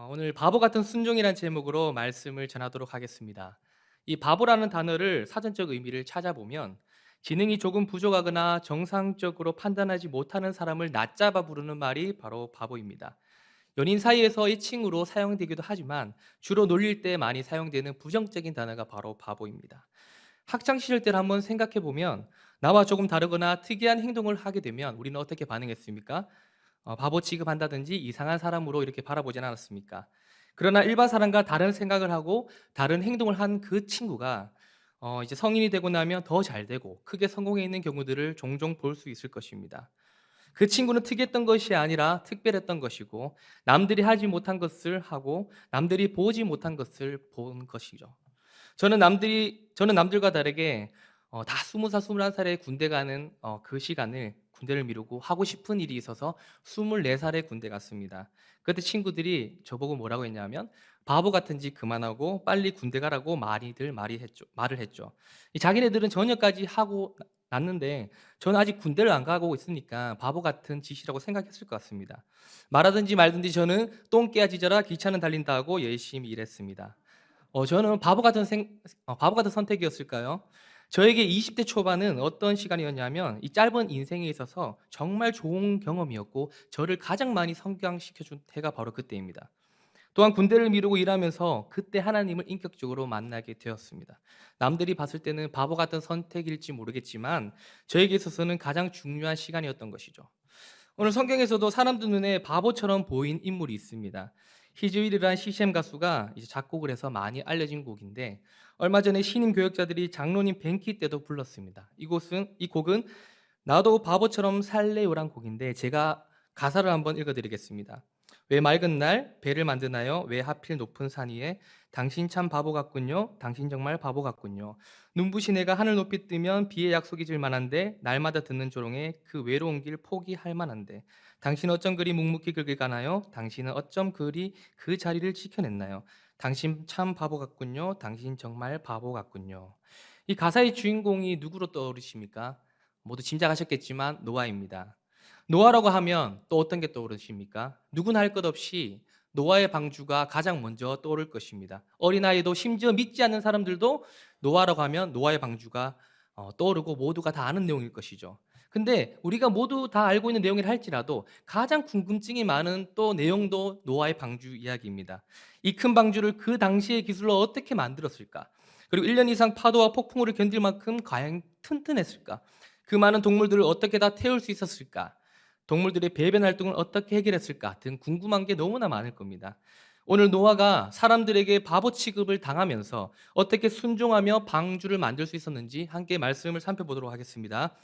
오늘 바보 같은 순종이란 제목으로 말씀을 전하도록 하겠습니다. 이 바보라는 단어를 사전적 의미를 찾아보면 지능이 조금 부족하거나 정상적으로 판단하지 못하는 사람을 낮잡아 부르는 말이 바로 바보입니다. 연인 사이에서 이 칭으로 사용되기도 하지만 주로 놀릴 때 많이 사용되는 부정적인 단어가 바로 바보입니다. 학창 시절 때를 한번 생각해 보면 나와 조금 다르거나 특이한 행동을 하게 되면 우리는 어떻게 반응했습니까? 바보 취급한다든지 이상한 사람으로 이렇게 바라보진 않았습니까? 그러나 일반 사람과 다른 생각을 하고 다른 행동을 한 그 친구가 이제 성인이 되고 나면 더 잘 되고 크게 성공해 있는 경우들을 종종 볼 수 있을 것입니다. 그 친구는 특이했던 것이 아니라 특별했던 것이고 남들이 하지 못한 것을 하고 남들이 보지 못한 것을 본 것이죠. 저는 남들과 다르게 다 20살, 21살에 군대 가는 그 시간을 군대를 미루고 하고 싶은 일이 있어서 24살에 군대 갔습니다. 그때 친구들이 저보고 뭐라고 했냐면 바보 같은 짓 그만하고 빨리 군대 가라고 말을 했죠. 이 자기네들은 전역까지 하고 났는데 저는 아직 군대를 안 가고 있으니까 바보 같은 짓이라고 생각했을 것 같습니다. 말하든지 말든지 저는 똥개야 짖어라 기차는 달린다 하고 열심히 일했습니다. 저는 바보 같은 선택이었을까요? 저에게 20대 초반은 어떤 시간이었냐면 이 짧은 인생에 있어서 정말 좋은 경험이었고 저를 가장 많이 성장시켜 준 때가 바로 그때입니다. 또한 군대를 미루고 일하면서 그때 하나님을 인격적으로 만나게 되었습니다. 남들이 봤을 때는 바보 같은 선택일지 모르겠지만 저에게 있어서는 가장 중요한 시간이었던 것이죠. 오늘 성경에서도 사람들 눈에 바보처럼 보인 인물이 있습니다. 히즈윌이라는 CCM 가수가 이제 작곡을 해서 많이 알려진 곡인데 얼마 전에 신임 교역자들이 장로님 뱅키 때도 불렀습니다. 이 곡은 나도 바보처럼 살래요란 곡인데 제가 가사를 한번 읽어드리겠습니다. 왜 맑은 날 배를 만드나요? 왜 하필 높은 산 위에? 당신 참 바보 같군요. 당신 정말 바보 같군요. 눈부신 해가 하늘 높이 뜨면 비의 약속이 질 만한데 날마다 듣는 조롱에 그 외로운 길 포기할 만한데 당신은 어쩜 그리 묵묵히 긁을 가나요? 당신은 어쩜 그리 그 자리를 지켜냈나요? 당신 참 바보 같군요. 당신 정말 바보 같군요. 이 가사의 주인공이 누구로 떠오르십니까? 모두 짐작하셨겠지만 노아입니다. 노아라고 하면 또 어떤 게 떠오르십니까? 누구나 할 것 없이 노아의 방주가 가장 먼저 떠오를 것입니다. 어린아이도 심지어 믿지 않는 사람들도 노아라고 하면 노아의 방주가 떠오르고 모두가 다 아는 내용일 것이죠. 근데 우리가 모두 다 알고 있는 내용이라 할지라도 가장 궁금증이 많은 또 내용도 노아의 방주 이야기입니다. 이 큰 방주를 그 당시의 기술로 어떻게 만들었을까? 그리고 1년 이상 파도와 폭풍우를 견딜 만큼 과연 튼튼했을까? 그 많은 동물들을 어떻게 다 태울 수 있었을까? 동물들의 배변 활동을 어떻게 해결했을까 등 궁금한 게 너무나 많을 겁니다. 오늘 노아가 사람들에게 바보 취급을 당하면서 어떻게 순종하며 방주를 만들 수 있었는지 함께 말씀을 살펴보도록 하겠습니다.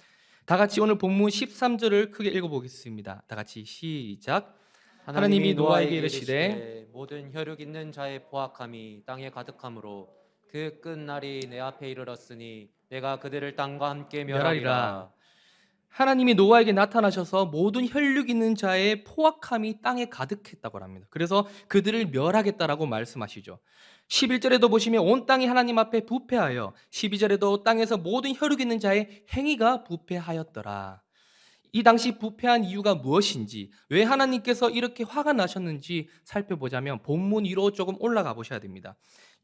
다 같이 오늘 본문 13절을 크게 읽어보겠습니다. 다 같이 시작. 하나님이 하나님이 노아에게 노아에게 이르시되 이르시되 모든 혈육 있는 자의 포악함이 땅에 가득함으로 그 끝날이 내 앞에 이르렀으니 내가 그들을 땅과 함께 멸하리라. 멸하리라. 하나님이 노아에게 나타나셔서 모든 혈육 있는 자의 포악함이 땅에 가득했다고 합니다. 그래서 그들을 멸하겠다라고 말씀하시죠. 11절에도 보시면 온 땅이 하나님 앞에 부패하여 12절에도 땅에서 모든 혈육 있는 자의 행위가 부패하였더라. 이 당시 부패한 이유가 무엇인지, 왜 하나님께서 이렇게 화가 나셨는지 살펴보자면 본문 위로 조금 올라가 보셔야 됩니다.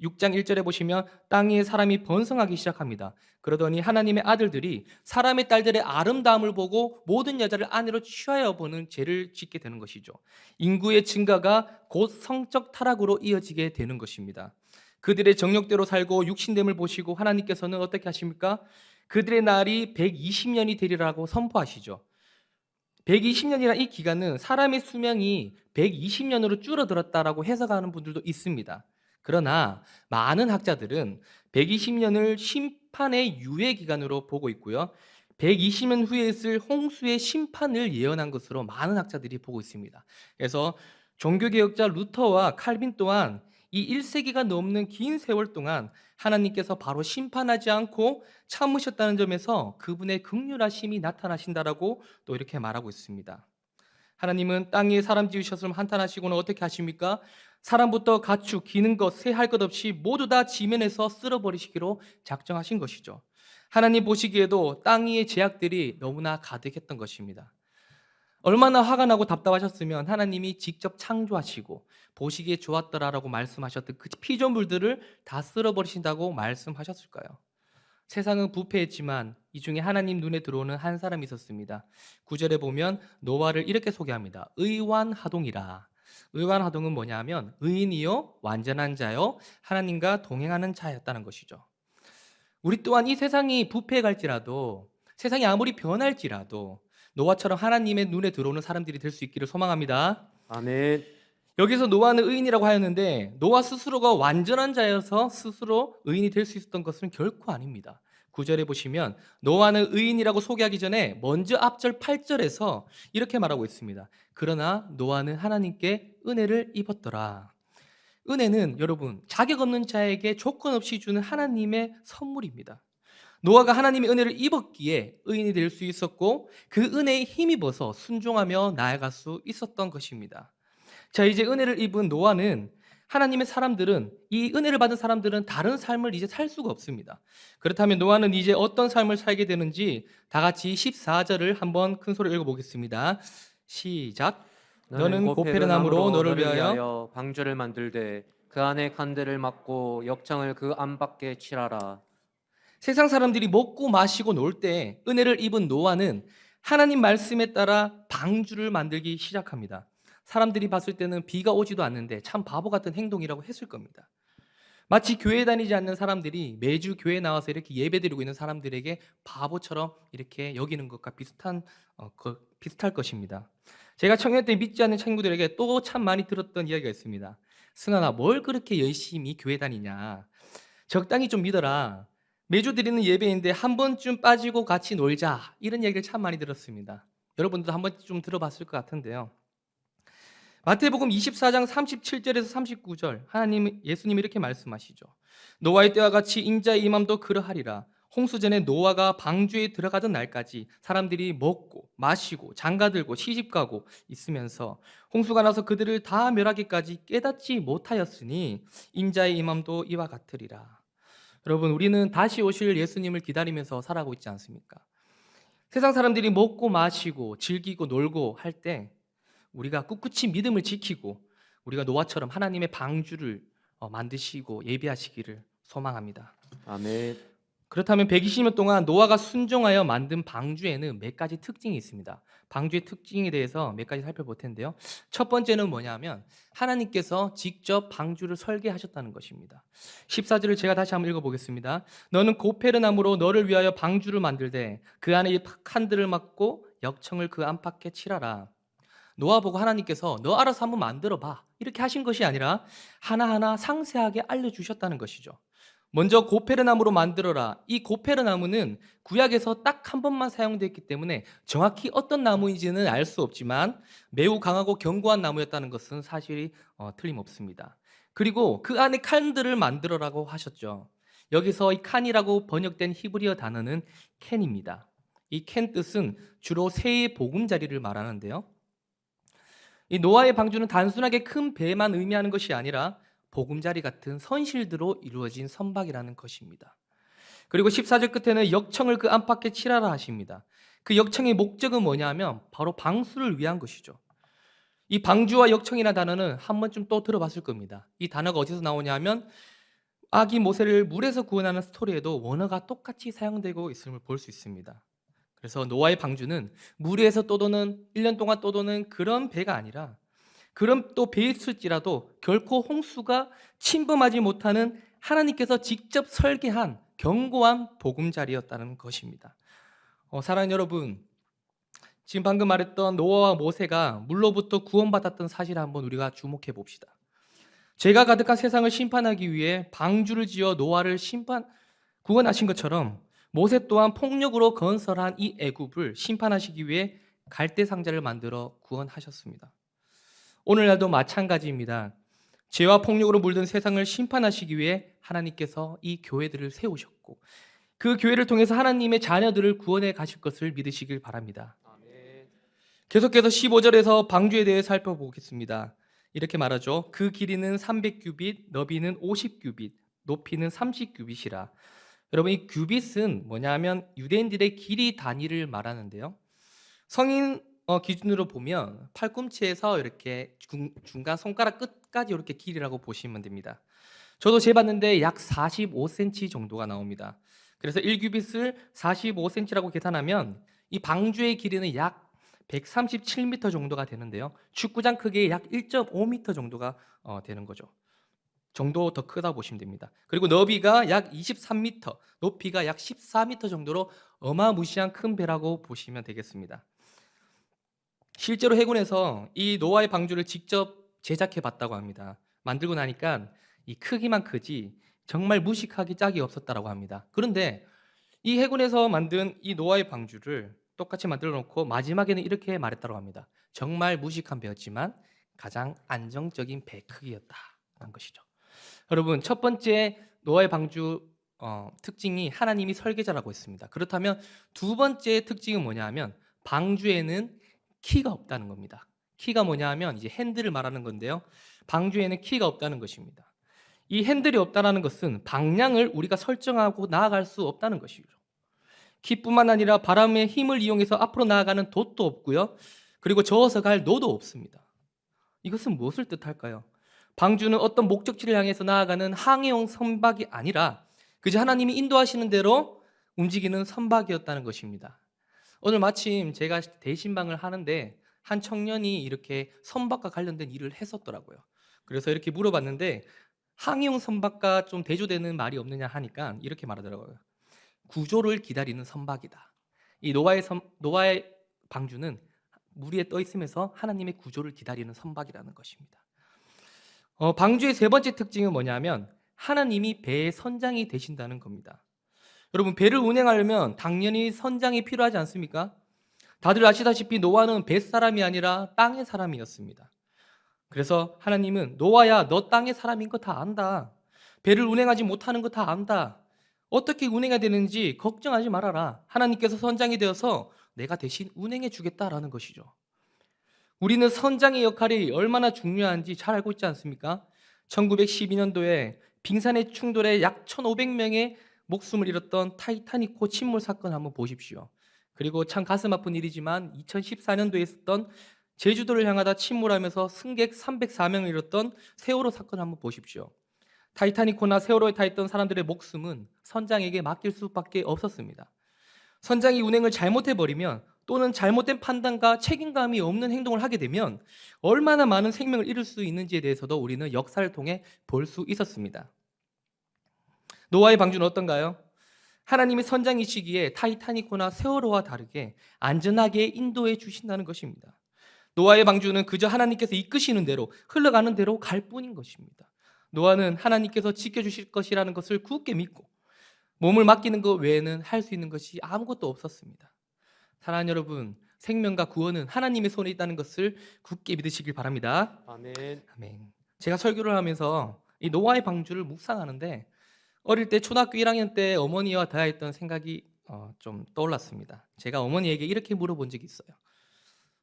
6장 1절에 보시면 땅 위에 사람이 번성하기 시작합니다. 그러더니 하나님의 아들들이 사람의 딸들의 아름다움을 보고 모든 여자를 아내로 취하여 보는 죄를 짓게 되는 것이죠. 인구의 증가가 곧 성적 타락으로 이어지게 되는 것입니다. 그들의 정욕대로 살고 육신됨을 보시고 하나님께서는 어떻게 하십니까? 그들의 날이 120년이 되리라고 선포하시죠. 120년이라는 이 기간은 사람의 수명이 120년으로 줄어들었다라고 해석하는 분들도 있습니다. 그러나 많은 학자들은 120년을 심판의 유예 기간으로 보고 있고요. 120년 후에 있을 홍수의 심판을 예언한 것으로 많은 학자들이 보고 있습니다. 그래서 종교개혁자 루터와 칼빈 또한 이 1세기가 넘는 긴 세월 동안 하나님께서 바로 심판하지 않고 참으셨다는 점에서 그분의 긍휼하심이 나타나신다라고 또 이렇게 말하고 있습니다. 하나님은 땅 위에 사람 지으셨으면 한탄하시고는 어떻게 하십니까? 사람부터 가축, 기는 것, 새 할 것 없이 모두 다 지면에서 쓸어버리시기로 작정하신 것이죠. 하나님 보시기에도 땅 위의 죄악들이 너무나 가득했던 것입니다. 얼마나 화가 나고 답답하셨으면 하나님이 직접 창조하시고 보시기에 좋았더라라고 말씀하셨던 그 피조물들을 다 쓸어버리신다고 말씀하셨을까요? 세상은 부패했지만 이 중에 하나님 눈에 들어오는 한 사람이 있었습니다. 9절에 보면 노아를 이렇게 소개합니다. 의완하동이라. 의완하동은 뭐냐 하면 의인이요 완전한 자요 하나님과 동행하는 자였다는 것이죠. 우리 또한 이 세상이 부패갈지라도 세상이 아무리 변할지라도 노아처럼 하나님의 눈에 들어오는 사람들이 될 수 있기를 소망합니다. 아멘. 여기서 노아는 의인이라고 하였는데 노아 스스로가 완전한 자여서 스스로 의인이 될 수 있었던 것은 결코 아닙니다. 9절에 보시면 노아는 의인이라고 소개하기 전에 먼저 앞절 8절에서 이렇게 말하고 있습니다. 그러나 노아는 하나님께 은혜를 입었더라. 은혜는 여러분 자격 없는 자에게 조건 없이 주는 하나님의 선물입니다. 노아가 하나님의 은혜를 입었기에 의인이 될 수 있었고 그 은혜에 힘입어서 순종하며 나아갈 수 있었던 것입니다. 자, 이제 은혜를 입은 노아는 하나님의 사람들은 이 은혜를 받은 사람들은 다른 삶을 이제 살 수가 없습니다. 그렇다면 노아는 이제 어떤 삶을 살게 되는지 다 같이 14절을 한번 큰 소리로 읽어보겠습니다. 시작. 너는 고페르나무로 너를 위하여 방주를 만들되 그 안에 칸들을 막고 역청을 그 안 밖에 칠하라. 세상 사람들이 먹고 마시고 놀 때 은혜를 입은 노아는 하나님 말씀에 따라 방주를 만들기 시작합니다. 사람들이 봤을 때는 비가 오지도 않는데 참 바보 같은 행동이라고 했을 겁니다. 마치 교회 다니지 않는 사람들이 매주 교회 나와서 이렇게 예배드리고 있는 사람들에게 바보처럼 이렇게 여기는 것과 비슷할 것입니다. 제가 청년 때 믿지 않는 친구들에게 또 참 많이 들었던 이야기가 있습니다. 승환아, 뭘 그렇게 열심히 교회 다니냐? 적당히 좀 믿어라. 매주 드리는 예배인데 한 번쯤 빠지고 같이 놀자. 이런 얘기를 참 많이 들었습니다. 여러분들도 한 번쯤 들어봤을 것 같은데요. 마태복음 24장 37절에서 39절 예수님이 이렇게 말씀하시죠. 노아의 때와 같이 인자의 임함도 그러하리라. 홍수전에 노아가 방주에 들어가던 날까지 사람들이 먹고 마시고 장가들고 시집가고 있으면서 홍수가 나서 그들을 다 멸하기까지 깨닫지 못하였으니 인자의 임함도 이와 같으리라. 여러분, 우리는 다시 오실 예수님을 기다리면서 살아가고 있지 않습니까? 세상 사람들이 먹고 마시고 즐기고 놀고 할 때 우리가 꿋꿋이 믿음을 지키고 우리가 노아처럼 하나님의 방주를 만드시고 예비하시기를 소망합니다. 아멘. 그렇다면 120년 동안 노아가 순종하여 만든 방주에는 몇 가지 특징이 있습니다. 방주의 특징에 대해서 몇 가지 살펴볼 텐데요. 첫 번째는 뭐냐면 하나님께서 직접 방주를 설계하셨다는 것입니다. 14절을 제가 다시 한번 읽어보겠습니다. 너는 고페르나무로 너를 위하여 방주를 만들되 그 안에 칸들을 막고 역청을 그 안팎에 칠하라. 노아 보고 하나님께서 너 알아서 한번 만들어봐 이렇게 하신 것이 아니라 하나하나 상세하게 알려주셨다는 것이죠. 먼저 고페르나무로 만들어라. 이 고페르나무는 구약에서 딱 한 번만 사용되었기 때문에 정확히 어떤 나무인지는 알 수 없지만 매우 강하고 견고한 나무였다는 것은 사실이 틀림없습니다. 그리고 그 안에 칸들을 만들어라고 하셨죠. 여기서 이 칸이라고 번역된 히브리어 단어는 캔입니다. 이 캔 뜻은 주로 새의 보금자리를 말하는데요. 이 노아의 방주는 단순하게 큰 배만 의미하는 것이 아니라 보금자리 같은 선실들로 이루어진 선박이라는 것입니다. 그리고 14절 끝에는 역청을 그 안팎에 칠하라 하십니다. 그 역청의 목적은 뭐냐면 바로 방수를 위한 것이죠. 이 방주와 역청이라는 단어는 한 번쯤 또 들어봤을 겁니다. 이 단어가 어디서 나오냐면 아기 모세를 물에서 구원하는 스토리에도 원어가 똑같이 사용되고 있음을 볼 수 있습니다. 그래서 노아의 방주는 물 위에서 떠도는 1년 동안 떠도는 그런 배가 아니라 그런 또 배 있을지라도 결코 홍수가 침범하지 못하는 하나님께서 직접 설계한 견고한 보금자리였다는 것입니다. 사랑하는 여러분, 지금 방금 말했던 노아와 모세가 물로부터 구원받았던 사실을 한번 우리가 주목해 봅시다. 죄가 가득한 세상을 심판하기 위해 방주를 지어 노아를 구원하신 것처럼 모세 또한 폭력으로 건설한 이 애굽을 심판하시기 위해 갈대 상자를 만들어 구원하셨습니다. 오늘날도 마찬가지입니다. 죄와 폭력으로 물든 세상을 심판하시기 위해 하나님께서 이 교회들을 세우셨고 그 교회를 통해서 하나님의 자녀들을 구원해 가실 것을 믿으시길 바랍니다. 아멘. 계속해서 15절에서 방주에 대해 살펴보겠습니다. 이렇게 말하죠. 그 길이는 300규빗, 너비는 50규빗, 높이는 30규빗이라. 여러분, 이 규빗은 뭐냐면 유대인들의 길이 단위를 말하는데요. 성인 기준으로 보면 팔꿈치에서 이렇게 중간 손가락 끝까지 이렇게 길이라고 보시면 됩니다. 저도 재봤는데 약 45cm 정도가 나옵니다. 그래서 1규빗을 45cm라고 계산하면 이 방주의 길이는 약 137m 정도가 되는데요. 축구장 크기의 약 1.5m 정도가 되는 거죠. 정도 더 크다 보시면 됩니다. 그리고 너비가 약 23m, 높이가 약 14m 정도로 어마무시한 큰 배라고 보시면 되겠습니다. 실제로 해군에서 이 노아의 방주를 직접 제작해 봤다고 합니다. 만들고 나니까 이 크기만 크지 정말 무식하기 짝이 없었다라고 합니다. 그런데 이 해군에서 만든 이 노아의 방주를 똑같이 만들어 놓고 마지막에는 이렇게 말했다고 합니다. 정말 무식한 배였지만 가장 안정적인 배 크기였다는 것이죠. 여러분, 첫 번째 노아의 방주 특징이 하나님이 설계자라고 했습니다. 그렇다면 두 번째 특징은 뭐냐 하면 방주에는 키가 없다는 겁니다. 키가 뭐냐 하면 이제 핸들을 말하는 건데요. 방주에는 키가 없다는 것입니다. 이 핸들이 없다는 것은 방향을 우리가 설정하고 나아갈 수 없다는 것이죠. 키뿐만 아니라 바람의 힘을 이용해서 앞으로 나아가는 돛도 없고요. 그리고 저어서 갈 노도 없습니다. 이것은 무엇을 뜻할까요? 방주는 어떤 목적지를 향해서 나아가는 항해용 선박이 아니라 그저 하나님이 인도하시는 대로 움직이는 선박이었다는 것입니다. 오늘 마침 제가 대신방을 하는데 한 청년이 이렇게 선박과 관련된 일을 했었더라고요. 그래서 이렇게 물어봤는데 항해용 선박과 좀 대조되는 말이 없느냐 하니까 이렇게 말하더라고요. 구조를 기다리는 선박이다. 이 노아의 방주는 물 위에 떠 있으면서 하나님의 구조를 기다리는 선박이라는 것입니다. 방주의 세 번째 특징은 뭐냐면 하나님이 배의 선장이 되신다는 겁니다. 여러분, 배를 운행하려면 당연히 선장이 필요하지 않습니까? 다들 아시다시피 노아는 뱃사람이 아니라 땅의 사람이었습니다. 그래서 하나님은 노아야, 너 땅의 사람인 거 다 안다. 배를 운행하지 못하는 거 다 안다. 어떻게 운행해야 되는지 걱정하지 말아라. 하나님께서 선장이 되어서 내가 대신 운행해 주겠다라는 것이죠. 우리는 선장의 역할이 얼마나 중요한지 잘 알고 있지 않습니까? 1912년도에 빙산의 충돌에 약 1,500명의 목숨을 잃었던 타이타닉호 침몰 사건 한번 보십시오. 그리고 참 가슴 아픈 일이지만 2014년도에 있었던 제주도를 향하다 침몰하면서 승객 304명을 잃었던 세월호 사건 한번 보십시오. 타이타닉호나 세월호에 타 있던 사람들의 목숨은 선장에게 맡길 수밖에 없었습니다. 선장이 운행을 잘못해버리면 또는 잘못된 판단과 책임감이 없는 행동을 하게 되면 얼마나 많은 생명을 잃을 수 있는지에 대해서도 우리는 역사를 통해 볼 수 있었습니다. 노아의 방주는 어떤가요? 하나님의 선장이시기에 타이타닉호나 세월호와 다르게 안전하게 인도해 주신다는 것입니다. 노아의 방주는 그저 하나님께서 이끄시는 대로 흘러가는 대로 갈 뿐인 것입니다. 노아는 하나님께서 지켜주실 것이라는 것을 굳게 믿고 몸을 맡기는 것 외에는 할 수 있는 것이 아무것도 없었습니다. 사랑하는 여러분, 생명과 구원은 하나님의 손에 있다는 것을 굳게 믿으시길 바랍니다. 아멘. 아멘. 제가 설교를 하면서 이 노아의 방주를 묵상하는데 어릴 때 초등학교 1학년 때 어머니와 대화했던 생각이 좀 떠올랐습니다. 제가 어머니에게 이렇게 물어본 적이 있어요.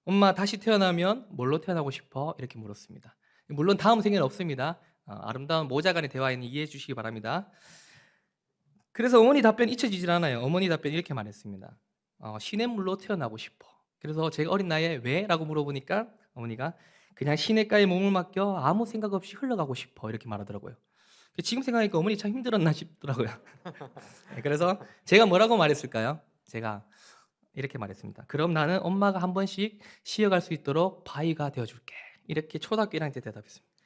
엄마, 다시 태어나면 뭘로 태어나고 싶어? 이렇게 물었습니다. 물론 다음 생에는 없습니다. 아름다운 모자 간의 대화에는 이해해 주시기 바랍니다. 그래서 어머니 답변 잊혀지질 않아요. 어머니 답변 이렇게 말했습니다. 시냇물로 태어나고 싶어. 그래서 제가 어린 나이에 왜? 라고 물어보니까 어머니가 그냥 시냇가에 몸을 맡겨 아무 생각 없이 흘러가고 싶어. 이렇게 말하더라고요. 지금 생각하니까 어머니 참 힘들었나 싶더라고요. 네, 그래서 제가 뭐라고 말했을까요? 제가 이렇게 말했습니다. 그럼 나는 엄마가 한 번씩 쉬어갈 수 있도록 바위가 되어줄게. 이렇게 초등학교 1학년 때 대답했습니다.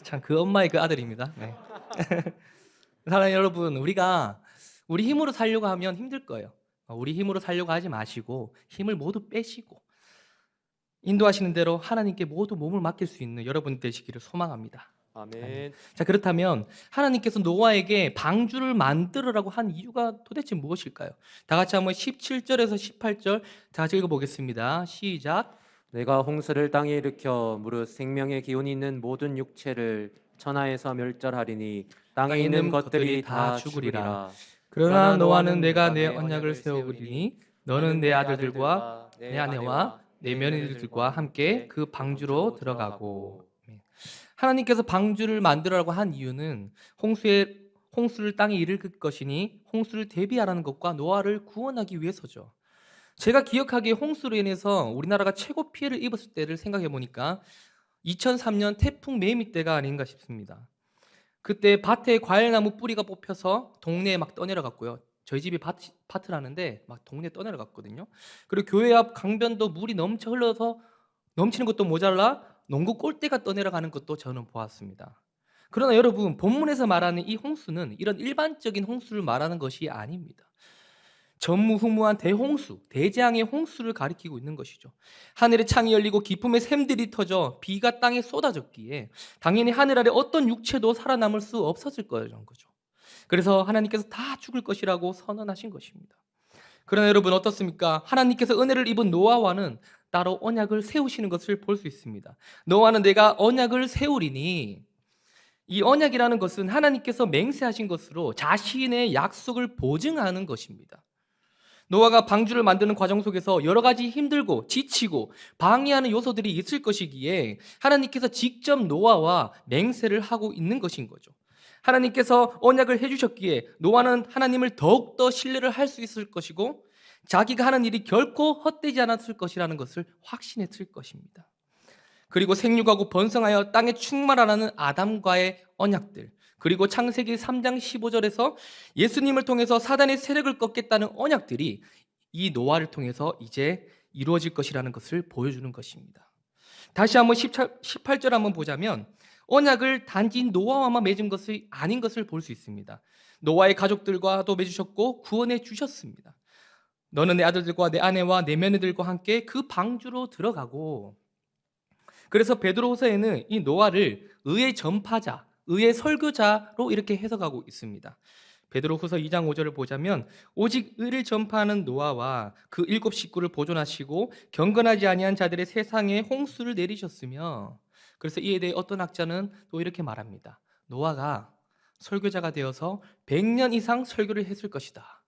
참 그 엄마의 그 아들입니다. 네. 사랑하는 여러분, 우리가 우리 힘으로 살려고 하면 힘들 거예요. 우리 힘으로 살려고 하지 마시고 힘을 모두 빼시고 인도하시는 대로 하나님께 모두 몸을 맡길 수 있는 여러분 되시기를 소망합니다. 아멘. 자, 그렇다면 하나님께서 노아에게 방주를 만들으라고 한 이유가 도대체 무엇일까요? 다 같이 한번 17절에서 18절 다 같이 읽어보겠습니다. 시작. 내가 홍수를 땅에 일으켜 무릇 생명의 기운이 있는 모든 육체를 천하에서 멸절하리니 땅에 있는 것들이 다 죽으리라. 그러나 노아는 내가 내 언약을 세우리니 너는 내 아들들과 내 아내와 내 며느리들과 함께 그 방주로 들어가고. 하나님께서 방주를 만들라고 한 이유는 홍수를 땅에 일으킬 것이니 홍수를 대비하라는 것과 노아를 구원하기 위해서죠. 제가 기억하기에 홍수로 인해서 우리나라가 최고 피해를 입었을 때를 생각해 보니까 2003년 태풍 매미 때가 아닌가 싶습니다. 그때 밭에 과일나무 뿌리가 뽑혀서 동네에 막 떠내려갔고요. 저희 집이 밭이라는데 막 동네에 떠내려갔거든요. 그리고 교회 앞 강변도 물이 넘쳐 흘러서 넘치는 것도 모자라 농구 골대가 떠내려가는 것도 저는 보았습니다. 그러나 여러분, 본문에서 말하는 이 홍수는 이런 일반적인 홍수를 말하는 것이 아닙니다. 전무후무한 대홍수, 대재앙의 홍수를 가리키고 있는 것이죠. 하늘의 창이 열리고 기품의 샘들이 터져 비가 땅에 쏟아졌기에 당연히 하늘 아래 어떤 육체도 살아남을 수 없었을 거라는 거죠. 그래서 하나님께서 다 죽을 것이라고 선언하신 것입니다. 그러나 여러분 어떻습니까? 하나님께서 은혜를 입은 노아와는 따로 언약을 세우시는 것을 볼 수 있습니다. 노아는 내가 언약을 세우리니, 이 언약이라는 것은 하나님께서 맹세하신 것으로 자신의 약속을 보증하는 것입니다. 노아가 방주를 만드는 과정 속에서 여러 가지 힘들고 지치고 방해하는 요소들이 있을 것이기에 하나님께서 직접 노아와 맹세를 하고 있는 것인 거죠. 하나님께서 언약을 해주셨기에 노아는 하나님을 더욱더 신뢰를 할 수 있을 것이고 자기가 하는 일이 결코 헛되지 않았을 것이라는 것을 확신했을 것입니다. 그리고 생육하고 번성하여 땅에 충만하라는 아담과의 언약들, 그리고 창세기 3장 15절에서 예수님을 통해서 사단의 세력을 꺾겠다는 언약들이 이 노아를 통해서 이제 이루어질 것이라는 것을 보여주는 것입니다. 다시 한번 18절 한번 보자면 언약을 단지 노아와만 맺은 것이 아닌 것을 볼 수 있습니다. 노아의 가족들과도 맺으셨고 구원해 주셨습니다. 너는 내 아들들과 내 아내와 내 며느리들과 함께 그 방주로 들어가고, 그래서 베드로후서에는 이 노아를 의의 전파자, 의의 설교자로 이렇게 해석하고 있습니다. 베드로후서 2장 5절을 보자면 오직 의를 전파하는 노아와 그 7 식구를 보존하시고 경건하지 아니한 자들의 세상에 홍수를 내리셨으며, 그래서 이에 대해 어떤 학자는 또 이렇게 말합니다. 노아가 설교자가 되어서 100년 이상 설교를 했을 것이다.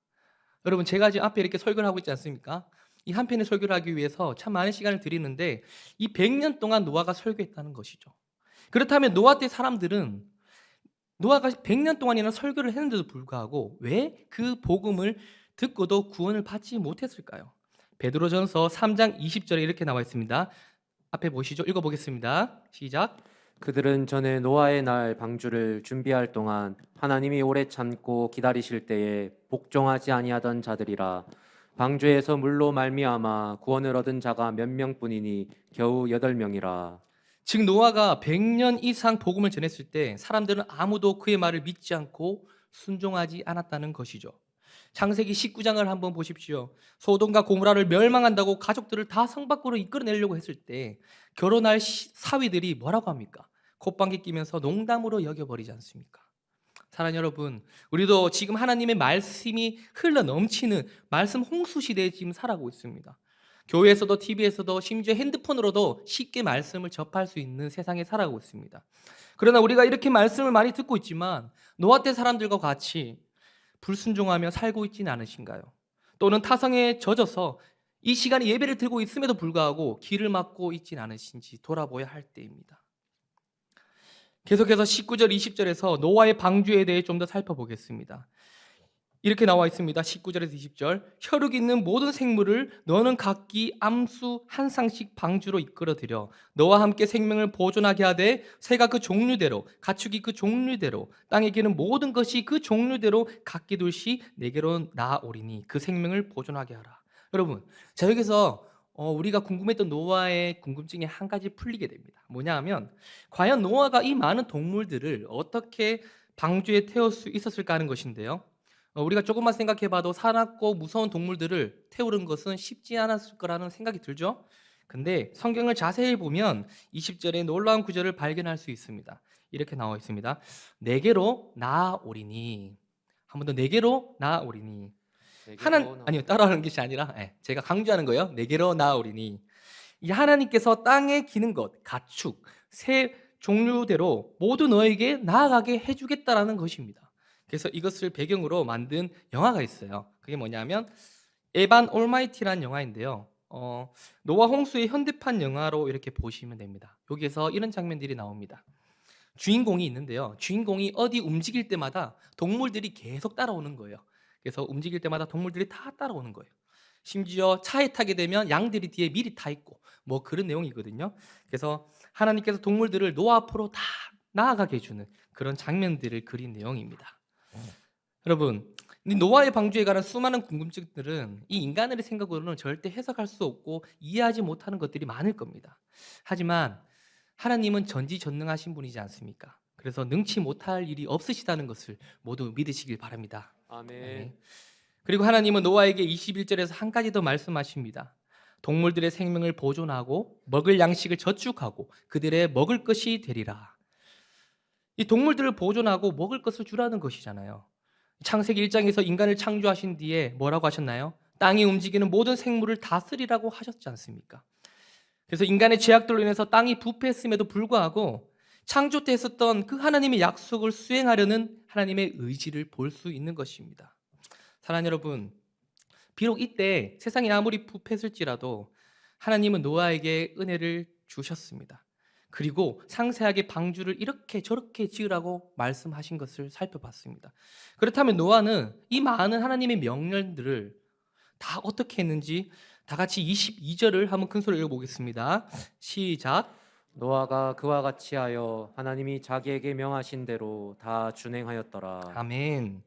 여러분, 제가 지금 앞에 이렇게 설교를 하고 있지 않습니까? 이 한 편의 설교를 하기 위해서 참 많은 시간을 들이는데 이 100년 동안 노아가 설교했다는 것이죠. 그렇다면 노아 때 사람들은 노아가 100년 동안이나 설교를 했는데도 불구하고 왜 그 복음을 듣고도 구원을 받지 못했을까요? 베드로전서 3장 20절에 이렇게 나와 있습니다. 앞에 보시죠. 읽어보겠습니다. 시작. 그들은 전에 노아의 날 방주를 준비할 동안 하나님이 오래 참고 기다리실 때에 복종하지 아니하던 자들이라. 방주에서 물로 말미암아 구원을 얻은 자가 몇 명뿐이니 겨우 8명이라. 즉 노아가 100년 이상 복음을 전했을 때 사람들은 아무도 그의 말을 믿지 않고 순종하지 않았다는 것이죠. 창세기 19장을 한번 보십시오. 소돔과 고모라를 멸망한다고 가족들을 다 성 밖으로 이끌어내려고 했을 때 결혼할 사위들이 뭐라고 합니까? 콧방귀 끼면서 농담으로 여겨버리지 않습니까? 사랑하는 여러분, 우리도 지금 하나님의 말씀이 흘러 넘치는 말씀 홍수 시대에 지금 살아가고 있습니다. 교회에서도 TV에서도 심지어 핸드폰으로도 쉽게 말씀을 접할 수 있는 세상에 살아가고 있습니다. 그러나 우리가 이렇게 말씀을 많이 듣고 있지만 노아 때 사람들과 같이 불순종하며 살고 있지는 않으신가요? 또는 타성에 젖어서 이 시간에 예배를 드리고 있음에도 불구하고 길을 막고 있지는 않으신지 돌아보아야 할 때입니다. 계속해서 19절 20절에서 노아의 방주에 대해 좀 더 살펴보겠습니다. 이렇게 나와 있습니다. 19절에서 20절. 혈육 있는 모든 생물을 너는 각기 암수 한 쌍씩 방주로 이끌어들여 너와 함께 생명을 보존하게 하되 새가 그 종류대로 가축이 그 종류대로 땅에 기는 모든 것이 그 종류대로 각기 둘씩 내게로 나아오리니 그 생명을 보존하게 하라. 여러분, 자 여기서 우리가 궁금했던 노아의 궁금증이 한 가지 풀리게 됩니다. 뭐냐 하면 과연 노아가 이 많은 동물들을 어떻게 방주에 태울 수 있었을까 하는 것인데요. 우리가 조금만 생각해봐도 사납고 무서운 동물들을 태우는 것은 쉽지 않았을 거라는 생각이 들죠. 근데 성경을 자세히 보면 20절에 놀라운 구절을 발견할 수 있습니다. 이렇게 나와 있습니다. 내게로 나아오리니. 한 번 더, 내게로 나아오리니. 아니요, 따라하는 것이 아니라 제가 강조하는 거예요. 내게로 나아오리니. 이 하나님께서 땅에 기는 것, 가축, 새 종류대로 모두 너에게 나아가게 해주겠다라는 것입니다. 그래서 이것을 배경으로 만든 영화가 있어요. 그게 뭐냐면 에반 올마이티라는 영화인데요. 노아 홍수의 현대판 영화로 이렇게 보시면 됩니다. 여기에서 이런 장면들이 나옵니다. 주인공이 있는데요. 주인공이 어디 움직일 때마다 동물들이 계속 따라오는 거예요. 그래서 움직일 때마다 동물들이 다 따라오는 거예요. 심지어 차에 타게 되면 양들이 뒤에 미리 타 있고 뭐 그런 내용이거든요. 그래서 하나님께서 동물들을 노아 앞으로 다 나아가게 해주는 그런 장면들을 그린 내용입니다. 여러분, 이 노아의 방주에 관한 수많은 궁금증들은 이 인간의 생각으로는 절대 해석할 수 없고 이해하지 못하는 것들이 많을 겁니다. 하지만 하나님은 전지전능하신 분이지 않습니까? 그래서 능치 못할 일이 없으시다는 것을 모두 믿으시길 바랍니다. 아멘. 아멘. 그리고 하나님은 노아에게 21절에서 한 가지 더 말씀하십니다. 동물들의 생명을 보존하고 먹을 양식을 저축하고 그들의 먹을 것이 되리라. 이 동물들을 보존하고 먹을 것을 주라는 것이잖아요. 창세기 1장에서 인간을 창조하신 뒤에 뭐라고 하셨나요? 땅이 움직이는 모든 생물을 다스리라고 하셨지 않습니까? 그래서 인간의 죄악들로 인해서 땅이 부패했음에도 불구하고 창조 때 했었던 그 하나님의 약속을 수행하려는 하나님의 의지를 볼 수 있는 것입니다. 사랑하는 여러분, 비록 이때 세상이 아무리 부패했을지라도 하나님은 노아에게 은혜를 주셨습니다. 그리고 상세하게 방주를 이렇게 저렇게 지으라고 말씀하신 것을 살펴봤습니다. 그렇다면 노아는 이 많은 하나님의 명령들을 다 어떻게 했는지 다 같이 22절을 한번 큰 소리로 읽어보겠습니다. 시작. 노아가 그와 같이 하여 하나님이 자기에게 명하신 대로 다 준행하였더라. 아멘.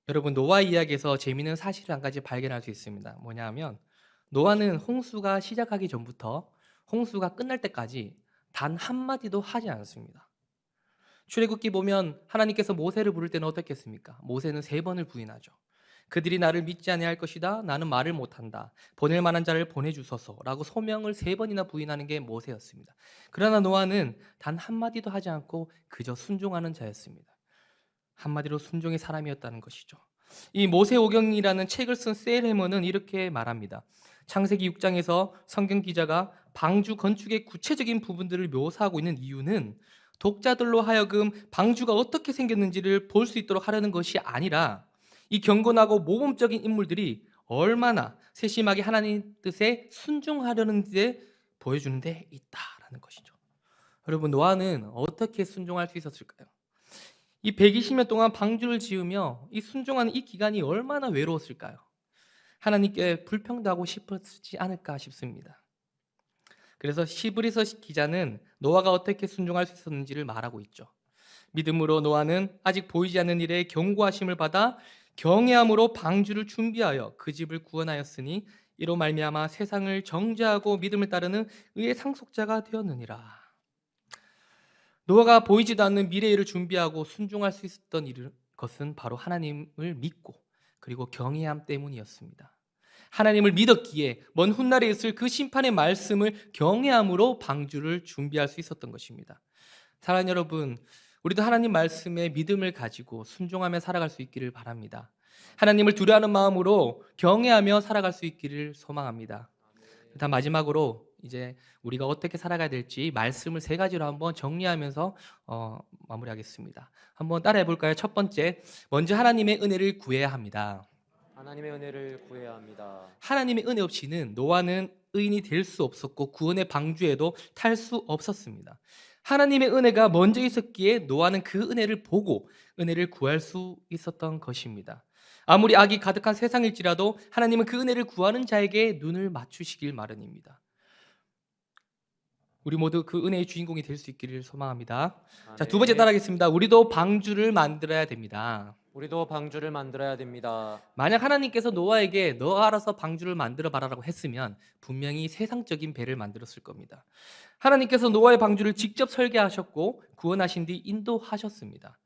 여러분, 노아 이야기에서 재미있는 사실을 한 가지 발견할 수 있습니다. 뭐냐 하면 노아는 홍수가 시작하기 전부터 홍수가 끝날 때까지 단 한마디도 하지 않았습니다. 출애굽기 보면 하나님께서 모세를 부를 때는 어떻게 했습니까? 모세는 3번을 부인하죠. 그들이 나를 믿지 아니할 것이다. 나는 말을 못한다. 보낼 만한 자를 보내주소서라고 소명을 3번이나 부인하는 게 모세였습니다. 그러나 노아는 단 한마디도 하지 않고 그저 순종하는 자였습니다. 한마디로 순종의 사람이었다는 것이죠. 이 모세오경이라는 책을 쓴 셀 해머는 이렇게 말합니다. 창세기 6장에서 성경 기자가 방주 건축의 구체적인 부분들을 묘사하고 있는 이유는 독자들로 하여금 방주가 어떻게 생겼는지를 볼 수 있도록 하려는 것이 아니라 이 경건하고 모범적인 인물들이 얼마나 세심하게 하나님 뜻에 순종하려는 데 보여주는 데 있다라는 것이죠. 여러분, 노아는 어떻게 순종할 수 있었을까요? 이 120년 동안 방주를 지으며 이 순종하는 이 기간이 얼마나 외로웠을까요? 하나님께 불평하고 싶었지 않을까 싶습니다. 그래서 히브리서 기자는 노아가 어떻게 순종할 수 있었는지를 말하고 있죠. 믿음으로 노아는 아직 보이지 않는 일에 경고하심을 받아 경외함으로 방주를 준비하여 그 집을 구원하였으니 이로 말미암아 세상을 정죄하고 믿음을 따르는 의의 상속자가 되었느니라. 노아가 보이지도 않는 미래를 준비하고 순종할 수 있었던 것은 바로 하나님을 믿고 그리고 경외함 때문이었습니다. 하나님을 믿었기에 먼 훗날에 있을 그 심판의 말씀을 경외함으로 방주를 준비할 수 있었던 것입니다. 사랑하는 여러분, 우리도 하나님 말씀에 믿음을 가지고 순종하며 살아갈 수 있기를 바랍니다. 하나님을 두려워하는 마음으로 경외하며 살아갈 수 있기를 소망합니다. 다음 마지막으로 이제 우리가 어떻게 살아가야 될지 말씀을 3가지로 한번 정리하면서 마무리하겠습니다. 한번 따라해 볼까요? 첫 번째, 먼저 하나님의 은혜를 구해야 합니다. 하나님의 은혜를 구해야 합니다. 하나님의 은혜 없이는 노아는 의인이 될 수 없었고 구원의 방주에도 탈 수 없었습니다. 하나님의 은혜가 먼저 있었기에 노아는 그 은혜를 보고 은혜를 구할 수 있었던 것입니다. 아무리 악이 가득한 세상일지라도 하나님은 그 은혜를 구하는 자에게 눈을 맞추시길 마련입니다. 우리 모두 그 은혜의 주인공이 될 수 있기를 소망합니다. 자, 2번째 따라하겠습니다. 우리도 방주를 만들어야 됩니다. 우리도 방주를 만들어야 됩니다. 만약 하나님께서 노아에게 너 알아서 방주를 만들어 봐라라고 했으면 분명히 세상적인 배를 만들었을 겁니다. 하나님께서 노아의 방주를 직접 설계하셨고 구원하신 뒤 인도하셨습니다.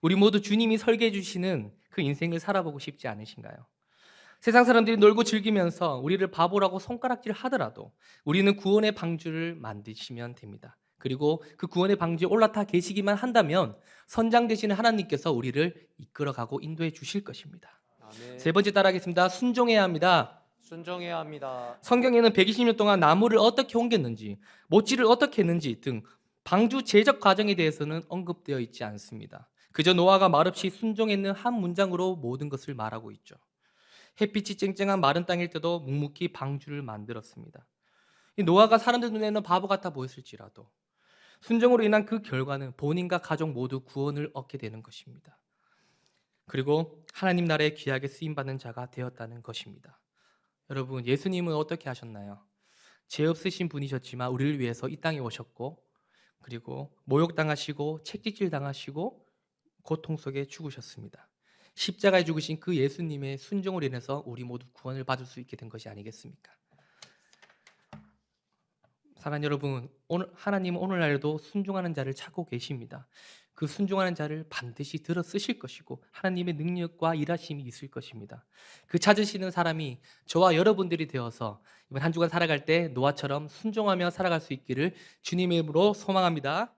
우리 모두 주님이 설계해 주시는 그 인생을 살아보고 싶지 않으신가요? 세상 사람들이 놀고 즐기면서 우리를 바보라고 손가락질 하더라도 우리는 구원의 방주를 만드시면 됩니다. 그리고 그 구원의 방주에 올라타 계시기만 한다면 선장 되시는 하나님께서 우리를 이끌어가고 인도해 주실 것입니다. 아멘. 3번째 따라하겠습니다. 순종해야 합니다. 순종해야 합니다. 성경에는 120년 동안 나무를 어떻게 옮겼는지, 못질을 어떻게 했는지 등 방주 제작 과정에 대해서는 언급되어 있지 않습니다. 그저 노아가 말없이 순종했는 한 문장으로 모든 것을 말하고 있죠. 햇빛이 쨍쨍한 마른 땅일 때도 묵묵히 방주를 만들었습니다. 이 노아가 사람들 눈에는 바보 같아 보였을지라도 순종으로 인한 그 결과는 본인과 가족 모두 구원을 얻게 되는 것입니다. 그리고 하나님 나라에 귀하게 쓰임받는 자가 되었다는 것입니다. 여러분, 예수님은 어떻게 하셨나요? 죄 없으신 분이셨지만 우리를 위해서 이 땅에 오셨고, 그리고 모욕당하시고 채찍질 당하시고 고통 속에 죽으셨습니다. 십자가에 죽으신 그 예수님의 순종으로 인해서 우리 모두 구원을 받을 수 있게 된 것이 아니겠습니까? 사랑하는 여러분, 오늘 하나님은 오늘날에도 순종하는 자를 찾고 계십니다. 그 순종하는 자를 반드시 들어 쓰실 것이고 하나님의 능력과 일하심이 있을 것입니다. 그 찾으시는 사람이 저와 여러분들이 되어서 이번 한 주간 살아갈 때 노아처럼 순종하며 살아갈 수 있기를 주님의 이름으로 소망합니다.